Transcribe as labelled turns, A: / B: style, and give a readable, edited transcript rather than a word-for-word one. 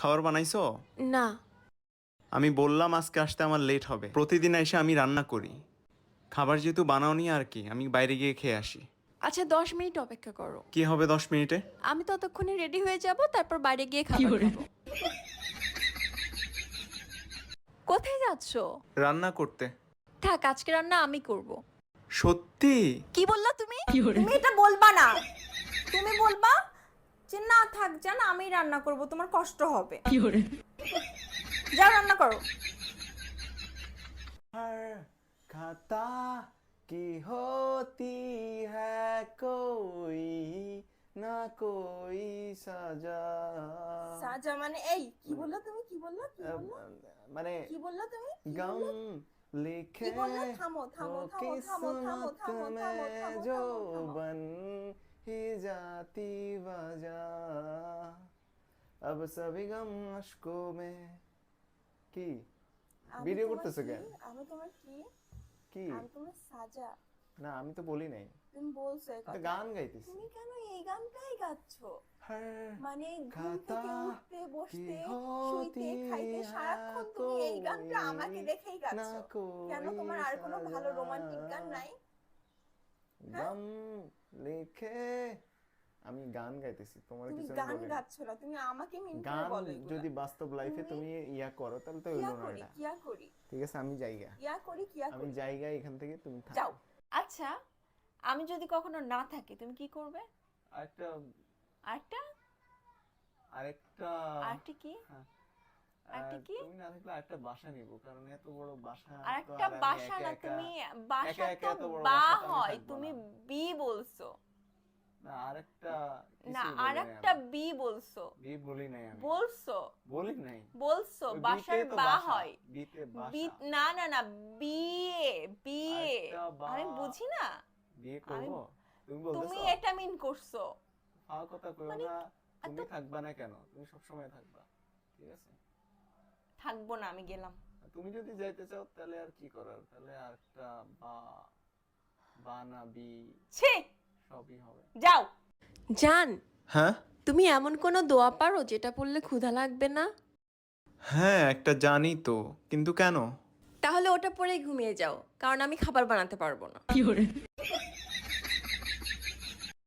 A: খাবার বানাইছো?
B: না।
A: আমি বললাম আজকে আসতে আমার লেট হবে। প্রতিদিন এসে আমি রান্না করি। খাবার যেহেতু বানাওনি আর কি, আমি বাইরে গিয়ে খেয়ে আসি।
B: আচ্ছা 10 মিনিট অপেক্ষা করো।
A: কি হবে 10 মিনিটে?
B: আমি ততক্ষণে রেডি হয়ে যাব, তারপর বাইরে গিয়ে খাবার খাবো। কোথায় যাচ্ছো?
A: রান্না করতে।
B: থাক, আজকে রান্না আমি করব।
A: সত্যি?
B: কি বললা তুমি?
C: তুমি এটা বলবা না। তুমি বলবা যে না থাক জান, আমি রান্না করব, তোমার কষ্ট হবে। যাও রান্না করো।
A: हर खता की होती है कोई ना कोई सजा।
C: সাজা মানে এই কি বললা তুমি? কি বললা? কি বললা?
A: মানে
C: কি বললা তুমি?
A: गम लिखे
C: কি বললা? থামো থামো
A: हो
C: থামো থামো থামো
A: किस्मत
C: থামো
A: में
C: থামো থামো
A: जो
C: থামো।
A: बन ही जाती वजह अब सभी गम अश्कों में की
C: আমি
A: ভিডিও
C: তোমার
A: করতেছো
C: কি?
A: কেন?
C: আমি তোমার কি?
A: কি
C: আমি তোমার সাজা।
A: না আমি তো বলি নাই,
C: তুমি বলছো এই
A: তো
C: কথা।
A: গান গাইতেছি।
C: তুমি কেন এই গানটাই গাচ্ছো?
A: हर
C: মানে ঘুম
A: खाता
C: থেকে উঠতে বসতে
A: की
C: শুইতে
A: होती
C: খাইতে
A: है
C: সারাক্ষণ তুমি এই গানটা আমাকে
A: कोई
C: দেখেই
A: ना
C: গাচ্ছো। কেন
A: कोई
C: তোমার আর কোনো ভালো রোমান্টিক গান
A: सजा
C: নাই?
A: गम लिखे। আমি গান গাইতেছি, তোমার
C: তুমি
A: কিছু
C: গান
A: বলি না।
C: গাচ্ছ না, তুমি আমাকে মিন করে
A: গান
C: বলো এগুলা।
A: যদি বাস্তব লাইফে তুমি ইয়া করো তাহলে তো
C: কিয়া
A: হইলো না
C: করি
A: এটা।
C: কিয়া করি
A: ঠিক আছে আমি জায়গা,
C: কিয়া করি কিয়া
A: আমি
C: করি
A: জায়গা, এখান থেকে তুমি থাকো।
C: যাও। আচ্ছা আমি যদি কখনো না থাকি তুমি কি করবে?
A: আরেকটা
C: আরেকটা
A: আরেকটা
C: আরেকটা কি?
A: হ্যাঁ,
C: আরেকটা কি?
A: তুমি না থাকলে আরেকটা বাসা নিব, কারণ এত বড় বাসা তো
C: আরেকটা
A: আর আমি
C: বাসা
A: একা
C: না,
A: একা
C: তুমি বাসা
A: একা এত
C: তো
A: বড়
C: বা
A: বাসা তো আমি
C: হয়,
A: থাকবো
C: তুমি
A: না।
C: বি বলছো
A: না আরেকটা
C: না,
A: কিছুই বলি নাই
C: আরেকটা
A: আমি।
C: বি বলছো
A: বি বলি নাই আমি।
C: বলছো
A: বলি নাই।
C: বলছো
A: ওই
C: বাসার
A: বিতে তো
C: বা
A: বাসা,
C: হয়।
A: বিতে
C: বি
A: বাসা।
C: না না না, বিয়ে বিয়ে
A: আরেকটা বা
C: আমি বুঝি না।
A: বিয়ে করব? তুমি
C: তুমি
A: বলতেছো?
C: এটা মিন করছো।
A: ফাও কথা কইও
C: মানে
A: না। তুমি
C: এত-
A: থাকবা না কেন? তুমি সব সময় থাকবা। ঠিক আছে?
C: থাকবো না, আমি গেলাম।
A: তুমি যদি যাইতে চাও তাহলে আর কি করার? তাহলে আরেকটা বা বানাবি
C: ছি,
A: সবই হবে।
C: যাও।
B: জান,
A: হ্যাঁ
B: তুমি এমন কোনো দোয়া পারো যেটা পড়লে ক্ষুধা লাগবে না?
A: হ্যাঁ একটা জানি তো, কিন্তু কেন?
B: তাহলে ওটা পরেই ঘুমিয়ে যাও, কারণ আমি খাবার বানাতে পারবো না।